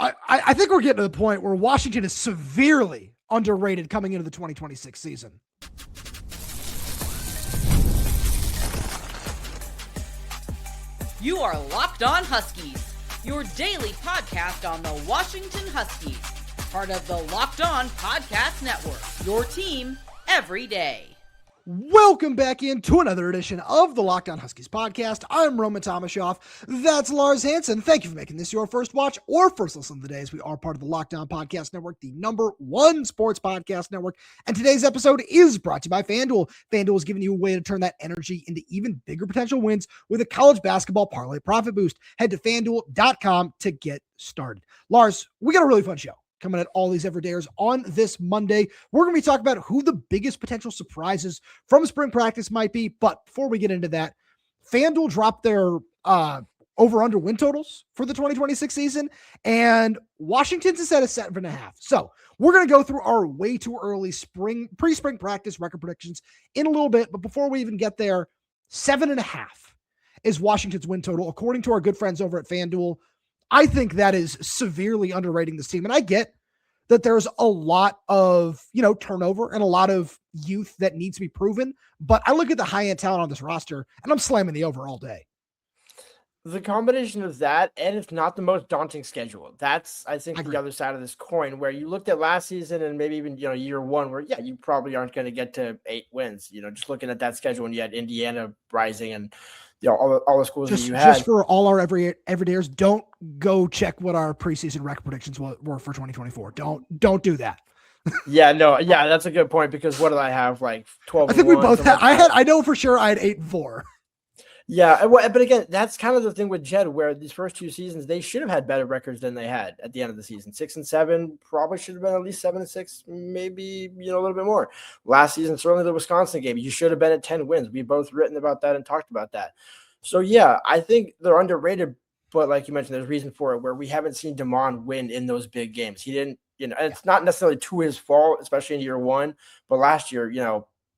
I think we're getting to the point where Washington is severely underrated coming into the 2026 season. You are Locked On Huskies, your daily podcast on the Washington Huskies, part of the Locked On Podcast Network, your team every day. Welcome back into another edition of the Locked On Huskies podcast. I'm Roman Tomashoff. That's Lars Hanson. Thank you for making this your first watch or first listen of the day, as we are part of the Locked On Podcast Network, the #1 sports podcast network. And today's episode is brought to you by FanDuel. FanDuel is giving you a way to turn that energy into even bigger potential wins with a college basketball parlay profit boost. Head to FanDuel.com to get started. Lars, we got a really fun show coming at all these everydayers on this Monday. We're going to be talking about who the biggest potential surprises from spring practice might be. But before we get into that, FanDuel dropped their over-under win totals for the 2026 season, and Washington's is at a 7.5. So we're going to go through our way too early pre-spring practice record predictions in a little bit. But before we even get there, 7.5 is Washington's win total, according to our good friends over at FanDuel. I think that is severely underrating this team. And I get that there's a lot of, turnover and a lot of youth that needs to be proven. But I look at the high-end talent on this roster, and I'm slamming the over all day. The combination of that, and it's not the most daunting schedule. That's, I think, the other side of this coin, where you looked at last season and maybe even, year one, where, you probably aren't going to get to 8 wins. Just looking at that schedule, when you had Indiana rising and, all the schools that you had. Just for all our everydayers, don't go check what our preseason record predictions were for 2024. Don't do that. That's a good point, because what did I have? Like 12. I think we both had. I know for sure I had 8-4. Yeah, but again, that's kind of the thing with Jedd, where these first 2 seasons, they should have had better records than they had at the end of the season. 6-7, probably should have been at least 7-6, maybe, a little bit more. Last season, certainly the Wisconsin game, you should have been at 10 wins. We've both written about that and talked about that. So, I think they're underrated, but like you mentioned, there's reason for it, where we haven't seen Dezmen win in those big games. He didn't, and it's not necessarily to his fault, especially in year one, but last year,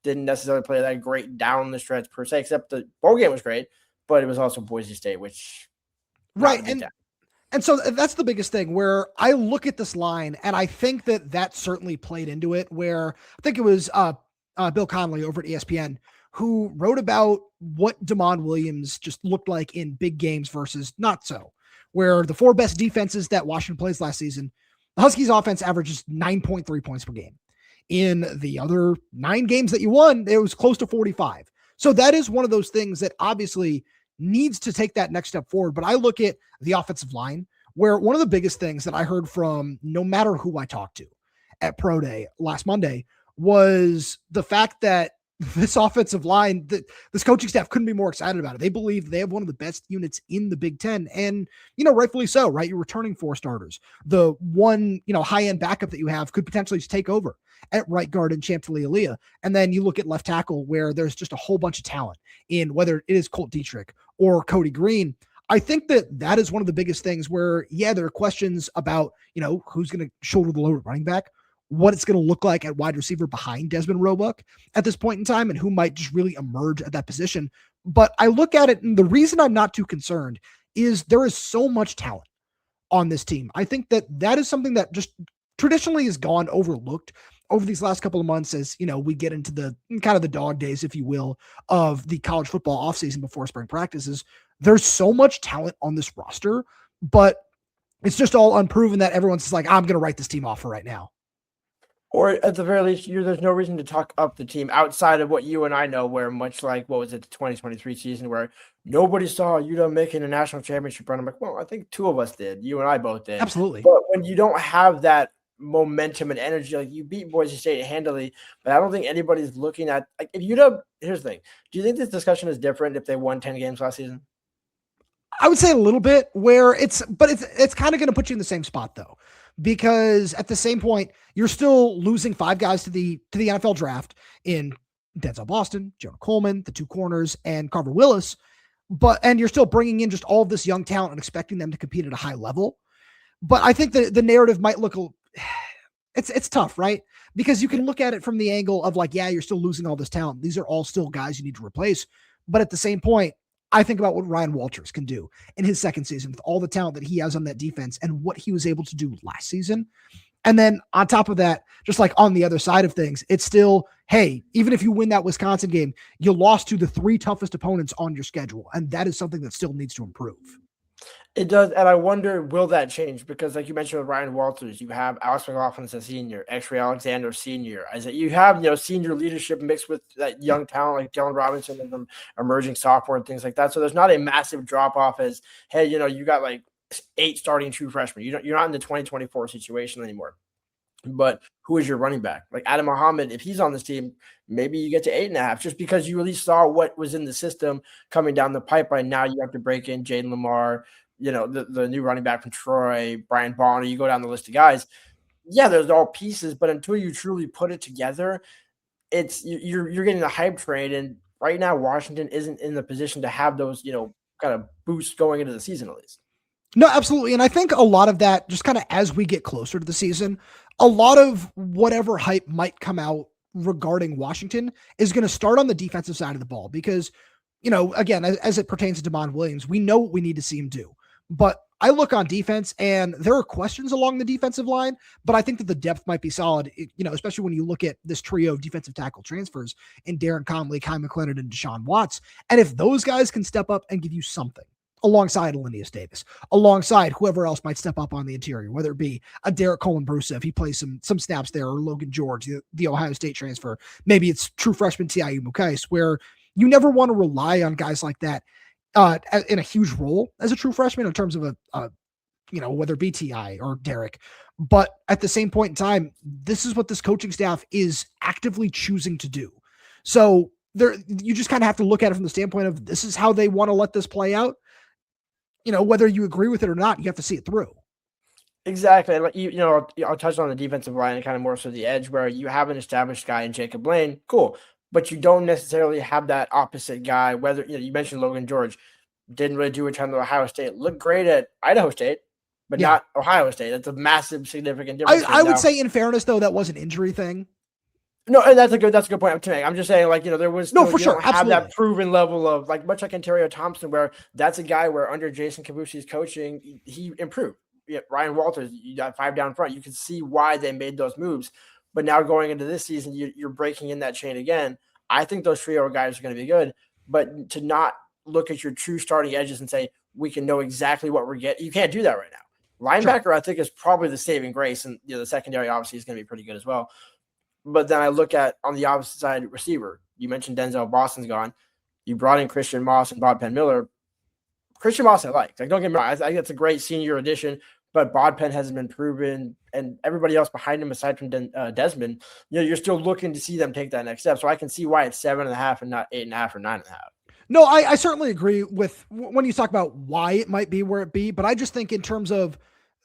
didn't necessarily play that great down the stretch per se, except the bowl game was great, but it was also Boise State, which right. And so that's the biggest thing, where I look at this line and I think that certainly played into it, where I think it was Bill Connolly over at ESPN who wrote about what Dezmen Williams just looked like in big games versus not so, where the 4 best defenses that Washington plays last season, the Huskies offense averages 9.3 points per game. In the other 9 games that you won, it was close to 45. So that is one of those things that obviously needs to take that next step forward. But I look at the offensive line, where one of the biggest things that I heard from no matter who I talked to at Pro Day last Monday was the fact that this offensive line, this coaching staff couldn't be more excited about it. They believe they have one of the best units in the Big Ten, and, rightfully so, right? You're returning 4 starters. The one, high-end backup that you have could potentially just take over at right guard in Champ Leah. And then you look at left tackle, where there's just a whole bunch of talent in whether it is Colt Dietrich or Cody Green. I think that is one of the biggest things where, there are questions about, who's going to shoulder the load at running back, what it's going to look like at wide receiver behind Dezmen Roebuck at this point in time, and who might just really emerge at that position. But I look at it, and the reason I'm not too concerned is there is so much talent on this team. I think that is something that just traditionally has gone overlooked over these last couple of months, as we get into the kind of the dog days, if you will, of the college football offseason before spring practices. There's so much talent on this roster, but it's just all unproven that everyone's just like, I'm going to write this team off for right now. Or at the very least, there's no reason to talk up the team outside of what you and I know, where much like, what was it, the 2023 season, where nobody saw UW making a national championship run. I'm like, well, I think 2 of us did. You and I both did. Absolutely. But when you don't have that momentum and energy, like you beat Boise State handily, but I don't think anybody's looking at, like, if UW, here's the thing. Do you think this discussion is different if they won 10 games last season? I would say a little bit, where it's kind of going to put you in the same spot though, because at the same point, you're still losing 5 guys to the NFL draft in Denzel Boston, Jonah Coleman, the 2 corners, and Carver Willis. And you're still bringing in just all of this young talent and expecting them to compete at a high level. But I think the narrative might look, it's tough, right? Because you can look at it from the angle of like, yeah, you're still losing all this talent. These are all still guys you need to replace. But at the same point, I think about what Ryan Walters can do in his second season with all the talent that he has on that defense and what he was able to do last season. And then on top of that, just like on the other side of things, it's still, hey, even if you win that Wisconsin game, you lost to the 3 toughest opponents on your schedule. And that is something that still needs to improve. It does, and I wonder, will that change? Because like you mentioned with Ryan Walters, you have Alex McLaughlin as a senior, X-Ray Alexander senior. As you have, senior leadership mixed with that young talent like Dylan Robinson and them emerging sophomore and things like that. So there's not a massive drop off as, hey, you got like 8 starting true freshmen. You're not in the 2024 situation anymore. But who is your running back? Like Adam Muhammad, if he's on this team, maybe you get to 8.5 just because you at least saw what was in the system coming down the pipeline. Now you have to break in Jaden Lamar, the new running back from Troy, Brian Bonner. You go down the list of guys. Yeah, there's all pieces, but until you truly put it together, you're getting the hype train. And right now, Washington isn't in the position to have those, kind of boosts going into the season at least. No, absolutely. And I think a lot of that, just kind of as we get closer to the season, a lot of whatever hype might come out regarding Washington is going to start on the defensive side of the ball because, again, as it pertains to Dezmen Williams, we know what we need to see him do. But I look on defense and there are questions along the defensive line, but I think that the depth might be solid, especially when you look at this trio of defensive tackle transfers in Darren Conley, Kai McLennan, and Deshaun Watts. And if those guys can step up and give you something, alongside Trez Davis, alongside whoever else might step up on the interior, whether it be a Derek Colin-Bruce if he plays some snaps there, or Logan George, the Ohio State transfer. Maybe it's true freshman T.I.U. Mukais, where you never want to rely on guys like that in a huge role as a true freshman in terms of whether it be T.I. or Derek. But at the same point in time, this is what this coaching staff is actively choosing to do. So you just kind of have to look at it from the standpoint of this is how they want to let this play out. Whether you agree with it or not, you have to see it through. Exactly. Like I'll touch on the defensive line and kind of more so the edge where you have an established guy in Jacob Lane. Cool. But you don't necessarily have that opposite guy, whether, you mentioned Logan George didn't really do a ton at Ohio State, looked great at Idaho State, but not Ohio State. That's a massive, significant difference. I would say in fairness though, that was an injury thing. No, and that's a good point to make. I'm just saying, there was for sure. Have that proven level of much like Ontario Thompson, where that's a guy where under Jason Kabushi's coaching, he improved. Ryan Walters, you got 5 down front. You can see why they made those moves. But now going into this season, you're breaking in that chain again. I think those trio guys are going to be good, but to not look at your true starting edges and say we can know exactly what we're getting, you can't do that right now. Linebacker, sure. I think, is probably the saving grace, and the secondary obviously is going to be pretty good as well. But then I look at on the opposite side, receiver. You mentioned Denzel Boston's gone. You brought in Christian Moss and Bod Penn Miller. Christian Moss I like. Don't get me wrong. I think it's a great senior addition, but Bod Penn hasn't been proven, and everybody else behind him aside from Dezmen, you're still looking to see them take that next step. So I can see why it's 7.5 and not 8.5 or 9.5. No, I certainly agree with when you talk about why it might be where it be, but I just think in terms of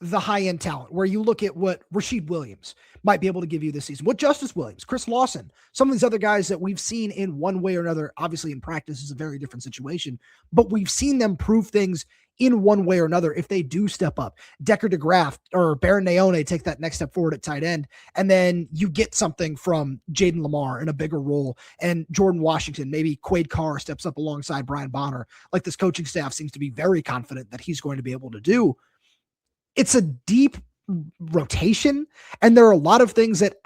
the high-end talent, where you look at what Rashid Williams might be able to give you this season, what Justice Williams, Chris Lawson, some of these other guys that we've seen in one way or another, obviously in practice is a very different situation, but we've seen them prove things in one way or another if they do step up. Decker DeGraff or Baron Naone take that next step forward at tight end, and then you get something from Jaden Lamar in a bigger role, and Jordan Washington, maybe Quade Carr steps up alongside Brian Bonner, like this coaching staff seems to be very confident that he's going to be able to do. It's a deep rotation, and there are a lot of things that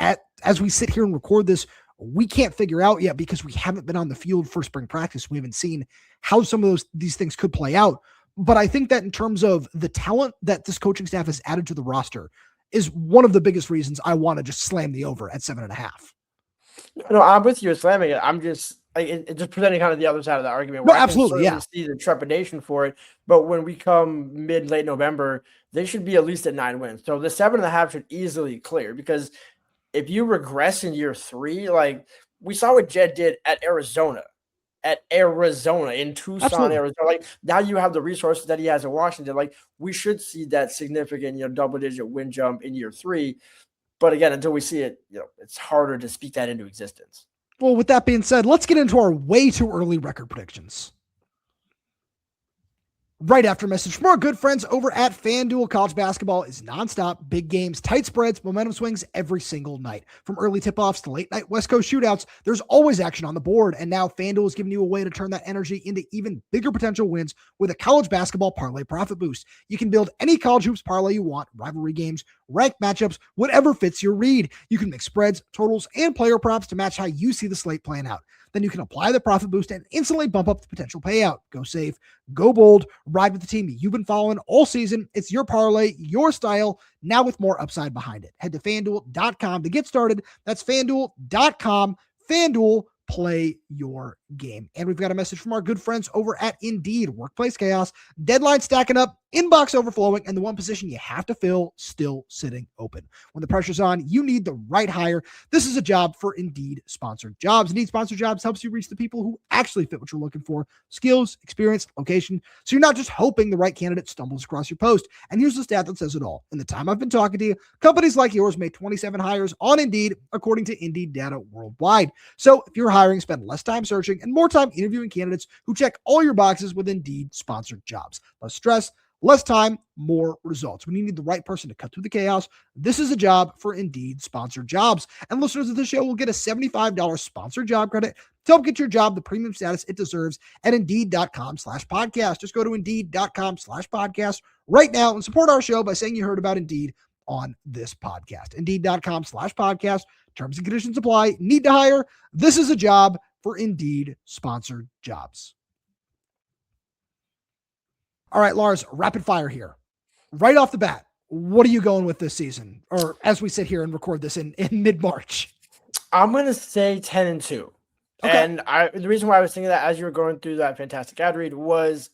as we sit here and record this, we can't figure out yet because we haven't been on the field for spring practice. We haven't seen how some of these things could play out. But I think that in terms of the talent that this coaching staff has added to the roster is one of the biggest reasons I want to just slam the over at 7.5. No, I'm with you slamming it. I'm just just presenting kind of the other side of the argument. No, absolutely, yeah. See the trepidation for it, but when we come late November, they should be at least at 9 wins. So the 7.5 should easily clear, because if you regress in year 3, like we saw what Jedd did at Arizona in Tucson, absolutely. Arizona. Like now you have the resources that he has in Washington. Like we should see that significant, double-digit win jump in year 3. But again, until we see it, it's harder to speak that into existence. Well, with that being said, let's get into our way too early record predictions. right after a message from our good friends over at FanDuel. College basketball is nonstop, big games, tight spreads, momentum swings every single night. From early tip-offs to late-night West Coast shootouts, there's always action on the board, and now FanDuel is giving you a way to turn that energy into even bigger potential wins with a college basketball parlay profit boost. You can build any college hoops parlay you want, rivalry games, ranked matchups, whatever fits your read. You can make spreads, totals, and player props to match how you see the slate playing out. Then you can apply the profit boost and instantly bump up the potential payout. Go safe, go bold, ride with the team you've been following all season. It's your parlay, your style, now with more upside behind it. Head to FanDuel.com to get started. That's FanDuel.com. FanDuel, play your game. And we've got a message from our good friends over at Indeed. Workplace chaos, deadline stacking up, inbox overflowing, and the one position you have to fill still sitting open. When the pressure's on, you need the right hire. This is a job for Indeed sponsored jobs. Indeed sponsored jobs helps you reach the people who actually fit what you're looking for: skills, experience, location. So you're not just hoping the right candidate stumbles across your post. And here's the stat that says it all. In the time I've been talking to you, companies like yours made 27 hires on Indeed, according to Indeed data worldwide. So if you're hiring, spend less time searching and more time interviewing candidates who check all your boxes with Indeed sponsored jobs. Less stress, less time, more results. When you need the right person to cut through the chaos, this is a job for Indeed sponsored jobs. And listeners of the show will get a $75 sponsored job credit to help get your job the premium status it deserves at Indeed.com/podcast. Just go to Indeed.com/podcast right now and support our show by saying you heard about Indeed on this podcast. Indeed.com/podcast. Terms and conditions apply. Need to hire? This is a job for Indeed sponsored jobs. All right, Lars, rapid fire here. Right off the bat, what are you going with this season? Or as we sit here and record this in mid-March? I'm going to say 10-2. Okay. And the reason why I was thinking that as you were going through that fantastic ad read was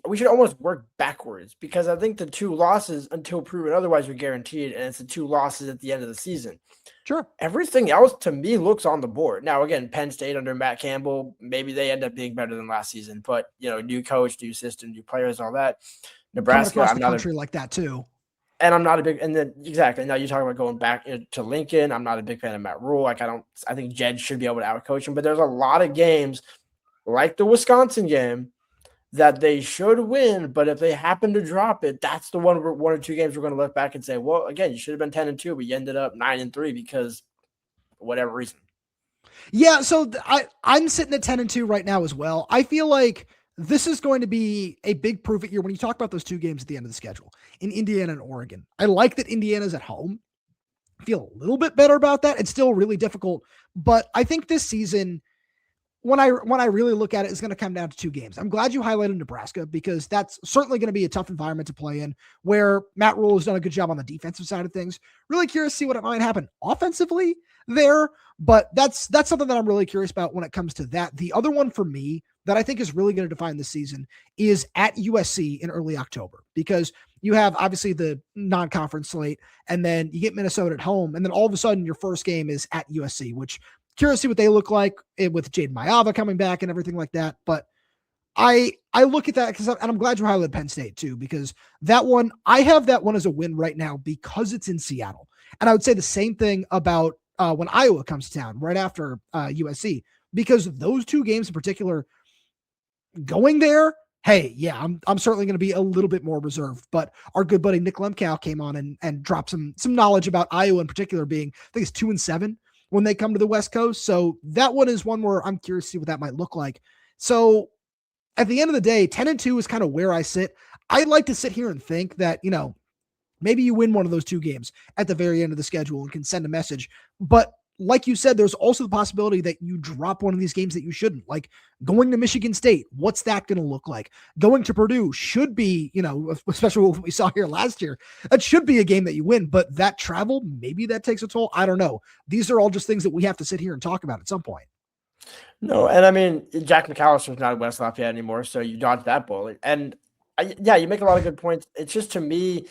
we should almost work backwards, because I think the 2 losses, until proven otherwise, are guaranteed, and it's the 2 losses at the end of the season. Sure. Everything else to me looks on the board. Now, again, Penn State under Matt Campbell, maybe they end up being better than last season, but new coach, new system, new players, all that. Nebraska, across the country like that too. And I'm not a big, and then exactly now you talk about going back to Lincoln. I'm not a big fan of Matt Rule. I think Jedd should be able to outcoach him, but there's a lot of games like the Wisconsin game that they should win, but if they happen to drop it, that's the one or 2 games we're going to look back and say, well, again, you should have been 10-2, but you ended up 9-3 because for whatever reason. Yeah, so I'm sitting at 10-2 right now as well. I feel like this is going to be a big prove it year when you talk about those 2 games at the end of the schedule in Indiana and Oregon. I like that Indiana's at home. I feel a little bit better about that. It's still really difficult, but I think this season, when I really look at it, it's going to come down to 2 games. I'm glad you highlighted Nebraska, because that's certainly going to be a tough environment to play in, where Matt Rule has done a good job on the defensive side of things. Really curious to see what might happen offensively there, but that's something that I'm really curious about when it comes to that. The other one for me that I think is really going to define this season is at USC in early October, because you have obviously the non-conference slate, and then you get Minnesota at home, and then all of a sudden your first game is at USC, which curious to see what they look like with Jade Mayava coming back and everything like that. But I look at that, and I'm glad you highlighted Penn State too, because that one, I have that one as a win right now because it's in Seattle. And I would say the same thing about when Iowa comes to town right after USC, because those 2 games in particular, going there, hey, yeah, I'm certainly going to be a little bit more reserved. But our good buddy Nick Lemkow came on and dropped some knowledge about Iowa in particular being, I think it's 2-7 when they come to the West Coast. So that one is one where I'm curious to see what that might look like. So at the end of the day, 10-2 is kind of where I sit. I'd like to sit here and think that, maybe you win one of those 2 games at the very end of the schedule and can send a message. But like you said, there's also the possibility that you drop one of these games that you shouldn't, like going to Michigan State. What's that going to look like? Going to Purdue should be, especially what we saw here last year, that should be a game that you win, but that travel, maybe that takes a toll. I don't know. These are all just things that we have to sit here and talk about at some point. No, and I mean, Jack McAllister's not at West Lafayette anymore, so you dodged that bullet. And you make a lot of good points. It's just, to me,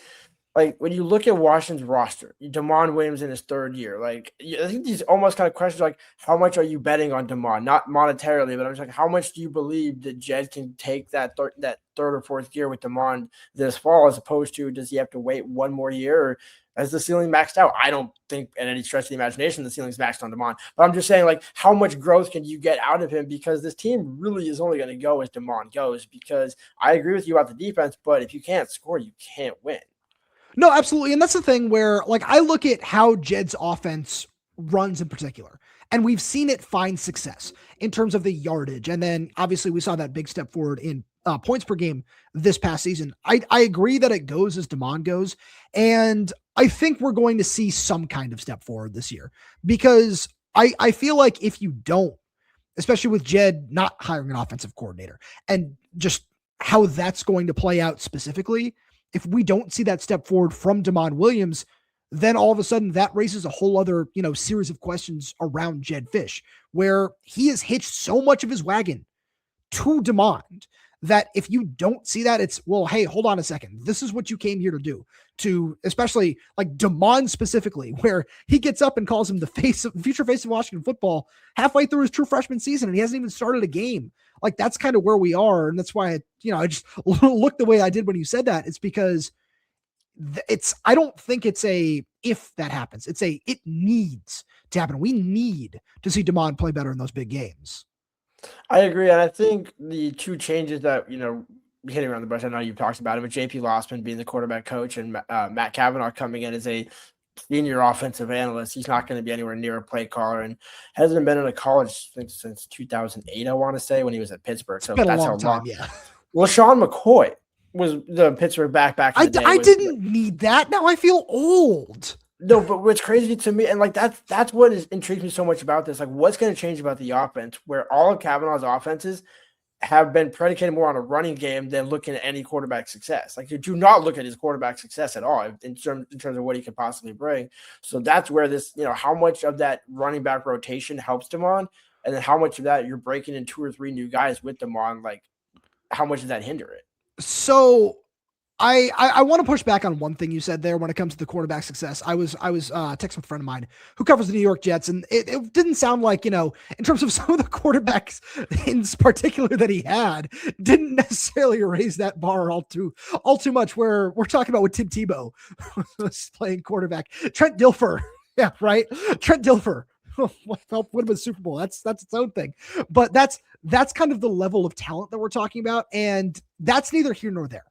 like when you look at Washington's roster, Dezmen Williams in his third year, like I think these almost kind of questions like how much are you betting on Dezmen? Not monetarily, but I'm just like, how much do you believe that Jedd can take that third or fourth year with Dezmen this fall, as opposed to does he have to wait one more year, or as the ceiling maxed out? I don't think at any stretch of the imagination the ceiling's maxed on Dezmen, but I'm just saying, like, how much growth can you get out of him? Because this team really is only going to go as Dezmen goes. Because I agree with you about the defense, but if you can't score, you can't win. No, absolutely. And that's the thing where, like, I look at how Jedd's offense runs in particular, and we've seen it find success in terms of the yardage. And then obviously we saw that big step forward in points per game this past season. I agree that it goes as Dezmen goes. And I think we're going to see some kind of step forward this year, because I feel like if you don't, especially with Jedd not hiring an offensive coordinator and just how that's going to play out specifically, if we don't see that step forward from Dezmen Williams, then all of a sudden that raises a whole other, series of questions around Jedd Fisch, where he has hitched so much of his wagon to Dezmen that if you don't see that, it's, well, hey, hold on a second. This is what you came here to do, to especially like Dezmen specifically, where he gets up and calls him the future face of Washington football halfway through his true freshman season, and he hasn't even started a game. Like, that's kind of where we are. And that's why, I just looked the way I did when you said that. It's because I don't think it's a, if that happens, it needs to happen. We need to see Dezmen play better in those big games. I agree. And I think the two changes that, hitting around the bush, I know you've talked about it, with JP Lawson being the quarterback coach and Matt Cavanaugh coming in as a senior offensive analyst. He's not going to be anywhere near a play caller and hasn't been in a college since 2008, I want to say, when he was at Pittsburgh. So that's how long. Yeah. Well, Sean McCoy was the Pittsburgh back in the day. I didn't need that. Now I feel old. No, but what's crazy to me, and like that's what intrigues me so much about this. Like, what's going to change about the offense, where all of Cavanaugh's offenses have been predicated more on a running game than looking at any quarterback success. Like, you do not look at his quarterback success at all in terms of what he could possibly bring. So that's where this, how much of that running back rotation helps Dezmen, and then how much of that you're breaking in 2 or 3 new guys with Dezmen. Like, how much does that hinder it? So I want to push back on one thing you said there when it comes to the quarterback success. I was texting with a friend of mine who covers the New York Jets, and it didn't sound like, in terms of some of the quarterbacks in particular that he had, didn't necessarily raise that bar all too much, where we're talking about with Tim Tebow was playing quarterback. Trent Dilfer. Yeah, right. Trent Dilfer. Would have been Super Bowl. That's its own thing. But that's kind of the level of talent that we're talking about. And that's neither here nor there,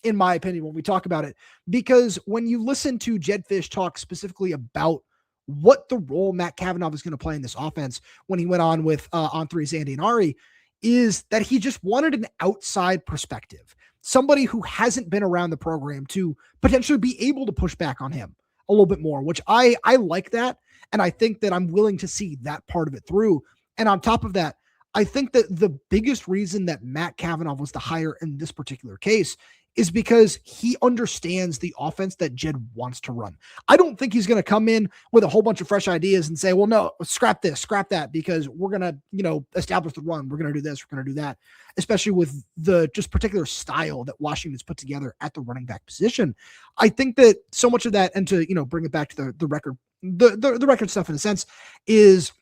in my opinion, when we talk about it, because when you listen to Jedd Fisch talk specifically about what the role Matt Cavanaugh was going to play in this offense when he went on with On 3's Andy and Ari, is that he just wanted an outside perspective, somebody who hasn't been around the program to potentially be able to push back on him a little bit more, which I like that. And I think that I'm willing to see that part of it through. And on top of that, I think that the biggest reason that Matt Cavanaugh was the hire in this particular case is because he understands the offense that Jedd wants to run. I don't think he's going to come in with a whole bunch of fresh ideas and say, well, no, scrap this, scrap that, because we're going to, establish the run. We're going to do this. We're going to do that, especially with the just particular style that Washington's put together at the running back position. I think that so much of that, and to, bring it back to the record, the record stuff in a sense, is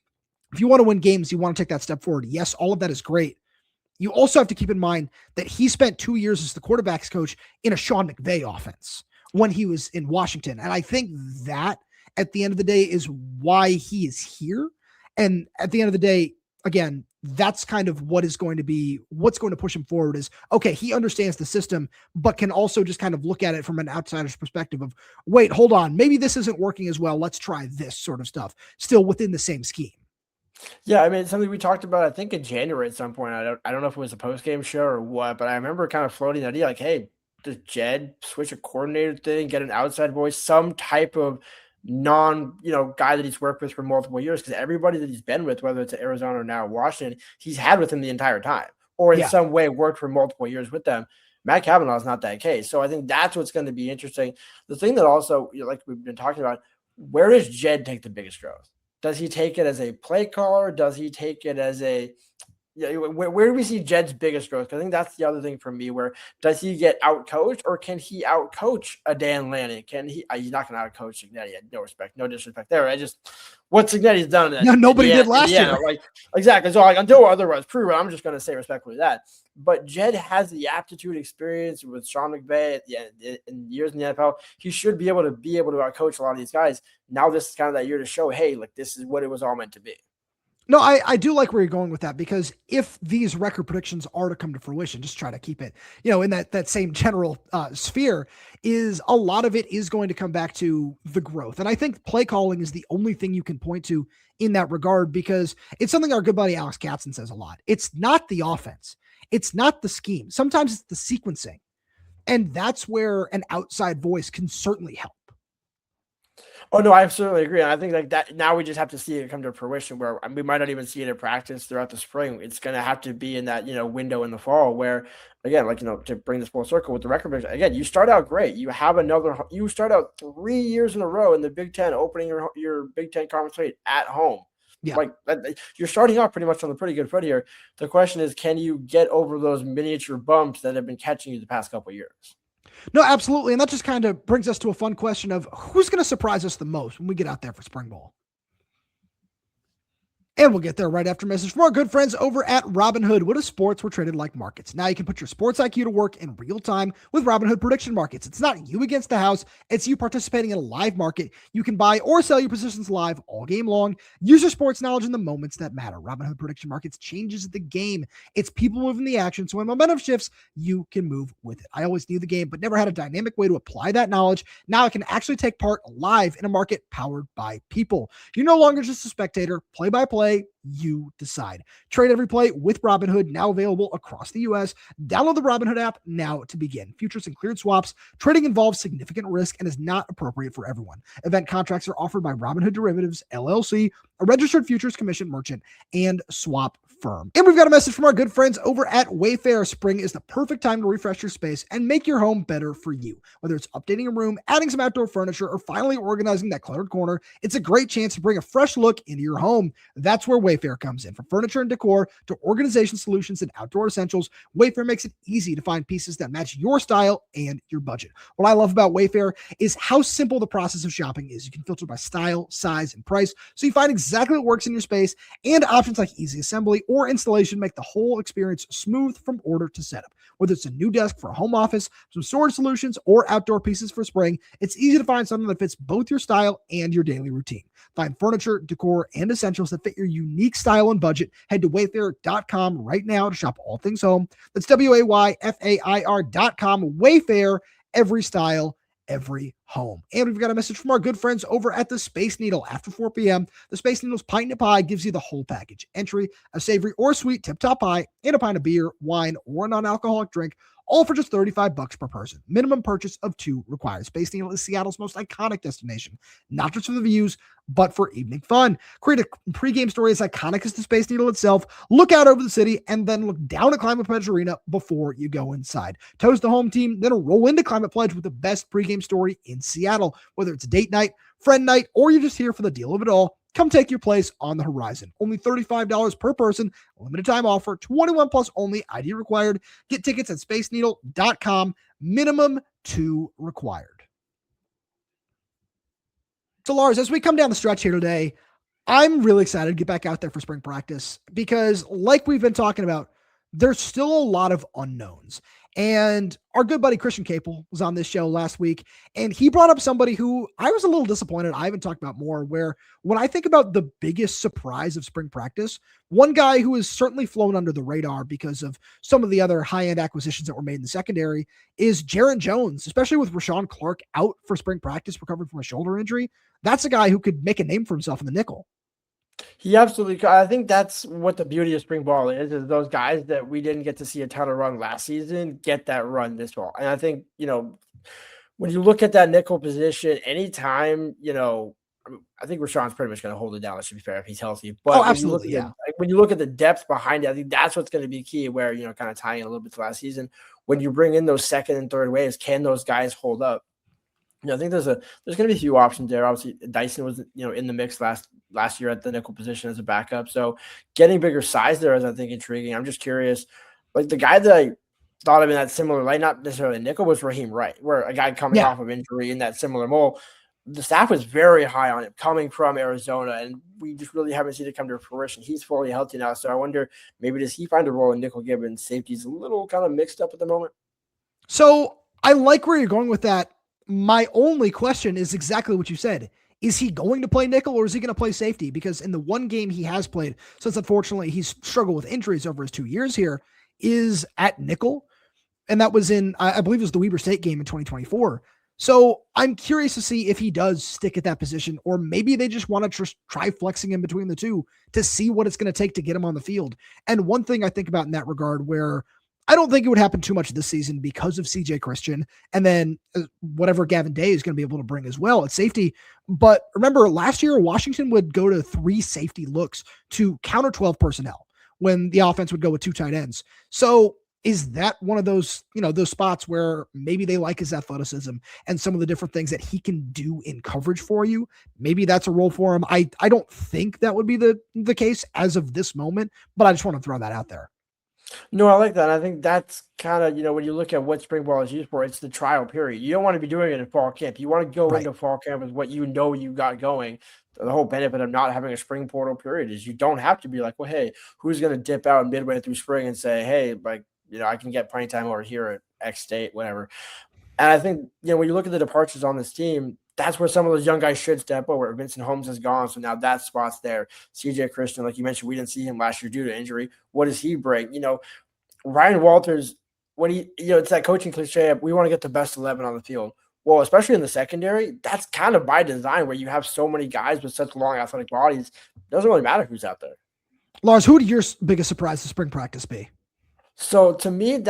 if you want to win games, you want to take that step forward. Yes, all of that is great. You also have to keep in mind that he spent 2 years as the quarterback's coach in a Sean McVay offense when he was in Washington. And I think that at the end of the day is why he is here. And at the end of the day, again, that's kind of what is going to be, what's going to push him forward is, okay, he understands the system, but can also just kind of look at it from an outsider's perspective of, wait, hold on, maybe this isn't working as well. Let's try this sort of stuff, still within the same scheme. Yeah, I mean, it's something we talked about, I think, in January at some point. I don't know if it was a post-game show or what, but I remember kind of floating the idea, like, hey, does Jedd switch a coordinator thing, get an outside voice, some type of guy that he's worked with for multiple years? Because everybody that he's been with, whether it's at Arizona or now Washington, he's had with him the entire time, or in some way worked for multiple years with them. Matt Cavanaugh is not that case. So I think that's what's going to be interesting. The thing that also, like we've been talking about, where does Jedd take the biggest growth? Does he take it as a play caller? Does he take it as a Yeah, where do we see Jedd's biggest growth? Because I think that's the other thing for me. Where does he get out coached, or can he out coach a Dan Lanning? Can he? He's not going to out coach Signetti. No respect, no disrespect there. What Signetti's done. No, nobody did last year. Like exactly. So until otherwise proven, I'm just going to say respectfully that. But Jedd has the aptitude, experience with Sean McVay in years in the NFL. He should be able to out coach a lot of these guys. Now this is kind of that year to show, hey, like this is what it was all meant to be. No, I do like where you're going with that, because if these record predictions are to come to fruition, just try to keep it, in that same general sphere, is a lot of it is going to come back to the growth. And I think play calling is the only thing you can point to in that regard, because it's something our good buddy Alex Katzen says a lot. It's not the offense. It's not the scheme. Sometimes it's the sequencing. And that's where an outside voice can certainly help. Oh, no, I absolutely agree. And I think like that now we just have to see it come to fruition, where we might not even see it in practice throughout the spring. It's going to have to be in that, window in the fall where, again, to bring this full circle with the record prediction, again, you start out great. You start out 3 years in a row in the Big Ten, opening your Big Ten conference play at home. Yeah. You're starting off pretty much on a pretty good foot here. The question is, can you get over those miniature bumps that have been catching you the past couple of years? No, absolutely. And that just kind of brings us to a fun question of who's going to surprise us the most when we get out there for spring ball. And we'll get there right after a message from our good friends over at Robinhood. What is sports? We're traded like markets. Now you can put your sports IQ to work in real time with Robinhood prediction markets. It's not you against the house. It's you participating in a live market. You can buy or sell your positions live all game long. Use your sports knowledge in the moments that matter. Robinhood prediction markets changes the game. It's people moving the action. So when momentum shifts, you can move with it. I always knew the game, but never had a dynamic way to apply that knowledge. Now I can actually take part live in a market powered by people. You're no longer just a spectator. Play by play. You decide. Trade every play with Robinhood, now available across the U.S. Download the Robinhood app now to begin. Futures and cleared swaps. Trading involves significant risk and is not appropriate for everyone. Event contracts are offered by Robinhood Derivatives, LLC, a registered futures commission merchant and swap firm. And we've got a message from our good friends over at Wayfair. Spring is the perfect time to refresh your space and make your home better for you. Whether it's updating a room, adding some outdoor furniture, or finally organizing that cluttered corner, it's a great chance to bring a fresh look into your home. That's where Wayfair comes in. From furniture and decor to organization solutions and outdoor essentials, Wayfair makes it easy to find pieces that match your style and your budget. What I love about Wayfair is how simple the process of shopping is. You can filter by style, size, and price, so you find exactly what works in your space, and options like easy assembly or installation make the whole experience smooth from order to setup. Whether it's a new desk for a home office, some storage solutions, or outdoor pieces for spring, it's easy to find something that fits both your style and your daily routine. Find furniture, decor, and essentials that fit your unique style and budget. Head to wayfair.com right now to shop all things home. That's WAYFAIR.com. Wayfair, every style, every home. And we've got a message from our good friends over at the Space Needle. After 4 p.m., the Space Needle's Pint and Pie gives you the whole package. Entry, a savory or sweet tip-top pie, and a pint of beer, wine, or a non-alcoholic drink, all for just $35 per person. Minimum purchase of 2 required. Space Needle is Seattle's most iconic destination, not just for the views, but for evening fun. Create a pregame story as iconic as the Space Needle itself. Look out over the city and then look down at Climate Pledge Arena before you go inside. Toast the home team, then roll into Climate Pledge with the best pregame story in Seattle. Whether it's date night, friend night, or you're just here for the deal of it all, come take your place on the horizon. Only $35 per person. Limited time offer. 21 plus only. ID required. Get tickets at spaceneedle.com. Minimum 2 required. So Lars, as we come down the stretch here today, I'm really excited to get back out there for spring practice because like we've been talking about, there's still a lot of unknowns. And our good buddy Christian Capel was on this show last week, and he brought up somebody who I was a little disappointed I haven't talked about more, where when I think about the biggest surprise of spring practice, one guy who has certainly flown under the radar because of some of the other high-end acquisitions that were made in the secondary is Jeron Jones, especially with Rashawn Clark out for spring practice, recovering from a shoulder injury. That's a guy who could make a name for himself in the nickel. He absolutely could. I think that's what the beauty of spring ball is those guys that we didn't get to see a ton of run last season get that run this fall. And I think, when you look at that nickel position, anytime, I think Rashawn's pretty much going to hold it down, let's be fair, if he's healthy. But absolutely, when you look at the depth behind it, I think that's what's going to be key where, kind of tying a little bit to last season. When you bring in those second and third waves, can those guys hold up? I think there's going to be a few options there. Obviously, Dyson was in the mix last year at the nickel position as a backup. So getting bigger size there is, I think, intriguing. I'm just curious, like the guy that I thought of in that similar light, not necessarily nickel, was Raheem Wright, where a guy coming off of injury in that similar mold. The staff was very high on him coming from Arizona, and we just really haven't seen it come to fruition. He's fully healthy now, so I wonder, maybe does he find a role in nickel given safety's a little kind of mixed up at the moment? So I like where you're going with that. My only question is exactly what you said. Is he going to play nickel or is he going to play safety? Because in the one game he has played, since unfortunately he's struggled with injuries over his 2 years here, is at nickel. And that was in, I believe it was the Weber State game in 2024. So I'm curious to see if he does stick at that position, or maybe they just want to try flexing him between the two to see what it's going to take to get him on the field. And one thing I think about in that regard, where I don't think it would happen too much this season because of CJ Christian and then whatever Gavin Day is going to be able to bring as well at safety. But remember last year, Washington would go to 3 safety looks to counter 12 personnel when the offense would go with 2 tight ends. So is that one of those, those spots where maybe they like his athleticism and some of the different things that he can do in coverage for you? Maybe that's a role for him. I don't think that would be the case as of this moment, but I just want to throw that out there. No, I like that. I think that's kind of, when you look at what spring ball is used for, it's the trial period. You don't want to be doing it in fall camp. You want to go into fall camp with what you got going. The whole benefit of not having a spring portal period is you don't have to be like, well, hey, who's going to dip out midway through spring and say, hey, like, I can get playing time over here at X State, whatever. And I think, when you look at the departures on this team, that's where some of those young guys should step over. Vincent Holmes is gone, so now that spot's there. CJ Christian, like you mentioned, we didn't see him last year due to injury. What does he bring? Ryan Walters, when he, it's that coaching cliche of we want to get the best 11 on the field. Well, especially in the secondary, that's kind of by design where you have so many guys with such long athletic bodies. It doesn't really matter who's out there. Lars, who would your biggest surprise to spring practice be? So to me,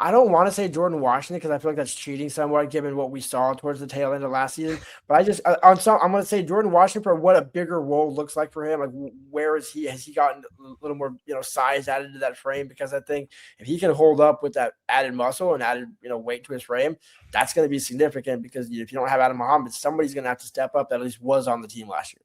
I don't want to say Jordan Washington because I feel like that's cheating somewhat given what we saw towards the tail end of last season. But I'm going to say Jordan Washington for what a bigger role looks like for him. Like, where is he? Has he gotten a little more, size added to that frame? Because I think if he can hold up with that added muscle and added, weight to his frame, that's going to be significant because if you don't have Adam Muhammad, somebody's going to have to step up that at least was on the team last year.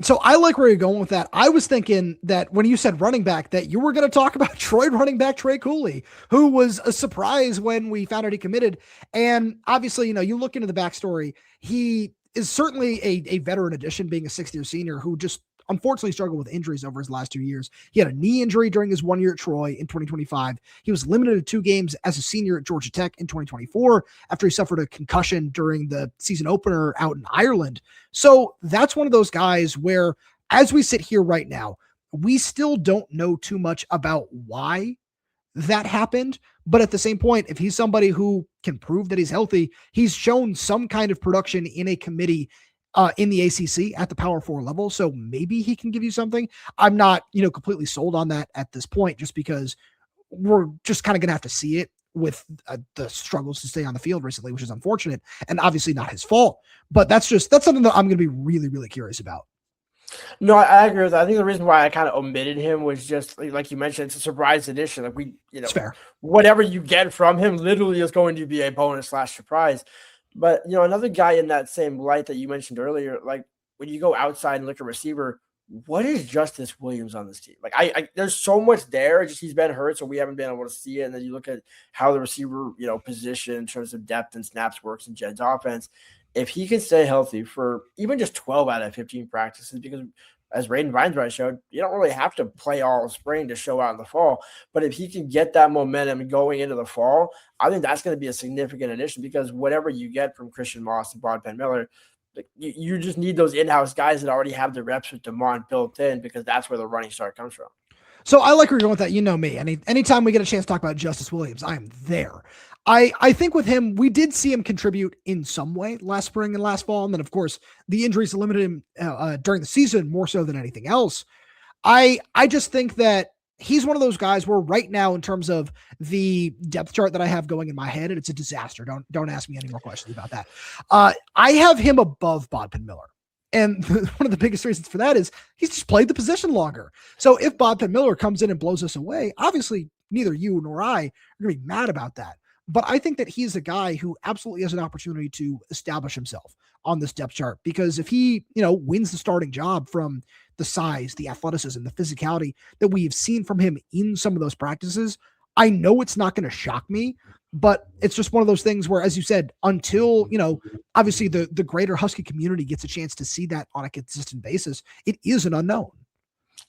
So I like where you're going with that. I was thinking that when you said running back, that you were going to talk about Troy running back Trey Cooley, who was a surprise when we found out he committed. And obviously, you look into the backstory, he is certainly a veteran addition, being a 6th-year senior who just unfortunately struggled with injuries over his last 2 years. He had a knee injury during his 1 year at Troy in 2025. He was limited to 2 games as a senior at Georgia Tech in 2024 after he suffered a concussion during the season opener out in Ireland. So that's one of those guys where, as we sit here right now, we still don't know too much about why that happened. But at the same point, if he's somebody who can prove that he's healthy, he's shown some kind of production in a committee in the ACC at the Power 4 level. So maybe he can give you something. I'm not, completely sold on that at this point, just because we're just kind of going to have to see it with the struggles to stay on the field recently, which is unfortunate and obviously not his fault. But that's something that I'm going to be really, really curious about. No, I agree with that. I think the reason why I kind of omitted him was just like you mentioned, it's a surprise edition. Like it's fair. Whatever you get from him literally is going to be a bonus / surprise. But, another guy in that same light that you mentioned earlier, like when you go outside and look at receiver, what is Justice Williams on this team? Like I there's so much there. Just he's been hurt, so we haven't been able to see it. And then you look at how the receiver, position in terms of depth and snaps works in Jedd's offense. If he can stay healthy for even just 12 out of 15 practices, because as Raiden Vinesbright showed, you don't really have to play all spring to show out in the fall. But if he can get that momentum going into the fall, I think that's going to be a significant addition because whatever you get from Christian Moss and Bond Penn Miller, you just need those in-house guys that already have the reps with DeMond built in because that's where the running start comes from. So I like where you're going with that. You know me. Anytime we get a chance to talk about Justice Williams, I am there. I think with him, we did see him contribute in some way last spring and last fall. And then, of course, the injuries limited him during the season more so than anything else. I just think that he's one of those guys where right now, in terms of the depth chart that I have going in my head, and it's a disaster. Don't ask me any more questions about that. I have him above Bodpin Miller. And one of the biggest reasons for that is he's just played the position longer. So if Bodpin Miller comes in and blows us away, obviously neither you nor I are going to be mad about that. but I think that he's a guy who absolutely has an opportunity to establish himself on this depth chart, because if he, wins the starting job from the size, the athleticism, the physicality that we've seen from him in some of those practices, I know it's not going to shock me, but it's just one of those things where, as you said, until, obviously the greater Husky community gets a chance to see that on a consistent basis, it is an unknown.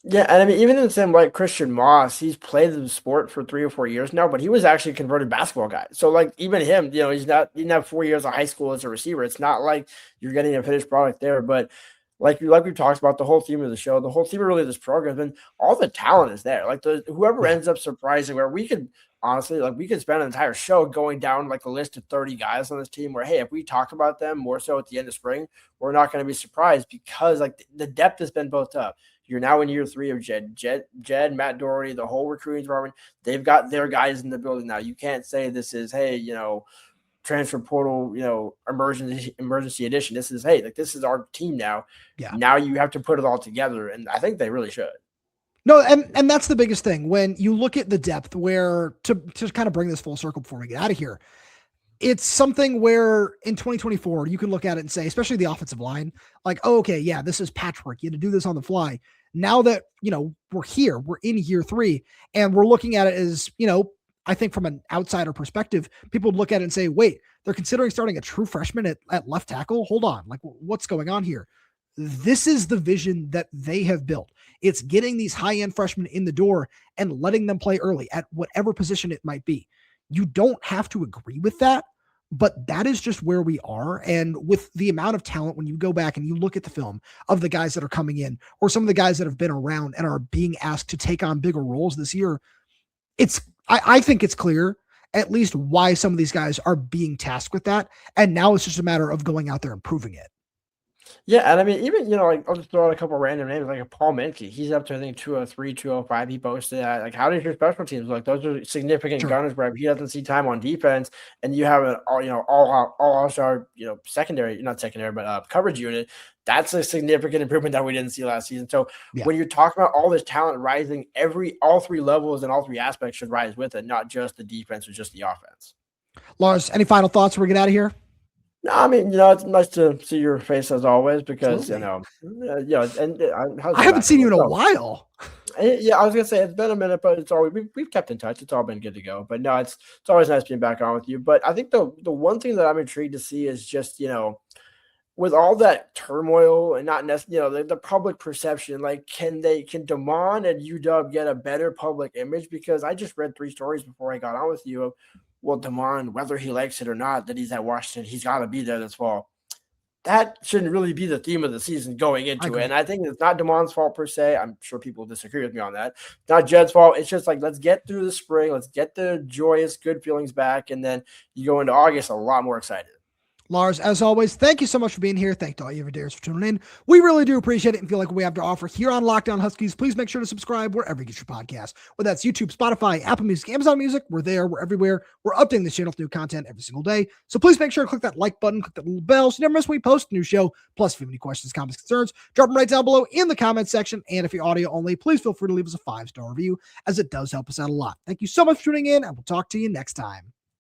Yeah, and I mean, even in the same like Christian Moss, he's played the sport for 3 or 4 years now, but he was actually a converted basketball guy. So like even him, he didn't have 4 years of high school as a receiver. It's not like you're getting a finished product there, but like we've talked about, the whole theme of the show, the whole theme of really this program, and all the talent is there. Like whoever ends up surprising, where we could honestly, like we could spend an entire show going down like a list of 30 guys on this team where, hey, if we talk about them more so at the end of spring, we're not going to be surprised, because like the depth has been built up. You're now in year 3 of Jedd, Matt Doherty, the whole recruiting department. They've got their guys in the building now. You can't say this is, hey, transfer portal, emergency edition. This is, hey, like this is our team now. Yeah. Now you have to put it all together, and I think they really should. No, and that's the biggest thing when you look at the depth, where to kind of bring this full circle before we get out of here. It's something where in 2024, you can look at it and say, especially the offensive line, like, oh, okay, yeah, this is patchwork. You had to do this on the fly. Now that, we're here, we're in year 3, and we're looking at it as, I think from an outsider perspective, people would look at it and say, wait, they're considering starting a true freshman at left tackle? Hold on. Like, what's going on here? This is the vision that they have built. It's getting these high-end freshmen in the door and letting them play early at whatever position it might be. You don't have to agree with that, but that is just where we are. And with the amount of talent, when you go back and you look at the film of the guys that are coming in, or some of the guys that have been around and are being asked to take on bigger roles this year, I think it's clear at least why some of these guys are being tasked with that. And now it's just a matter of going out there and proving it. Yeah, and I mean, even, like, I'll just throw out a couple of random names, like a Paul Menke. He's up to, I think, 203, 205. He posted that. Like, how does your special teams look? Those are significant gunners where he doesn't see time on defense, and you have an all-star, secondary, not secondary, but coverage unit. That's a significant improvement that we didn't see last season. So when you're talking about all this talent rising, all 3 levels and all 3 aspects should rise with it, not just the defense or just the offense. Lars, any final thoughts before we get out of here? No, I mean, it's nice to see your face as always, because, I haven't seen you in a while. Yeah, I was going to say it's been a minute, but it's always, we've kept in touch. It's all been good to go. But no, it's always nice being back on with you. But I think the one thing that I'm intrigued to see is just, with all that turmoil and not necessarily, the public perception, like, can Dezmen and UW get a better public image? Because I just read 3 stories before I got on with you of, well, Dezmen, whether he likes it or not, that he's at Washington, he's got to be there this fall. That shouldn't really be the theme of the season going into it. And I think it's not Dezmen's fault per se. I'm sure people disagree with me on that. It's not Jedd's fault. It's just like, let's get through the spring. Let's get the joyous, good feelings back. And then you go into August a lot more excited. Lars, as always, thank you so much for being here. Thank you to all you Everydayers for tuning in. We really do appreciate it and feel like we have to offer here on Locked On Huskies. Please make sure to subscribe wherever you get your podcast, whether that's YouTube, Spotify, Apple Music, Amazon Music. We're there. We're everywhere. We're updating this channel with new content every single day. So please make sure to click that like button, click that little bell so you never miss when we post a new show. Plus, if you have any questions, comments, concerns, drop them right down below in the comments section. And if you're audio only, please feel free to leave us a 5-star review, as it does help us out a lot. Thank you so much for tuning in, and we'll talk to you next time.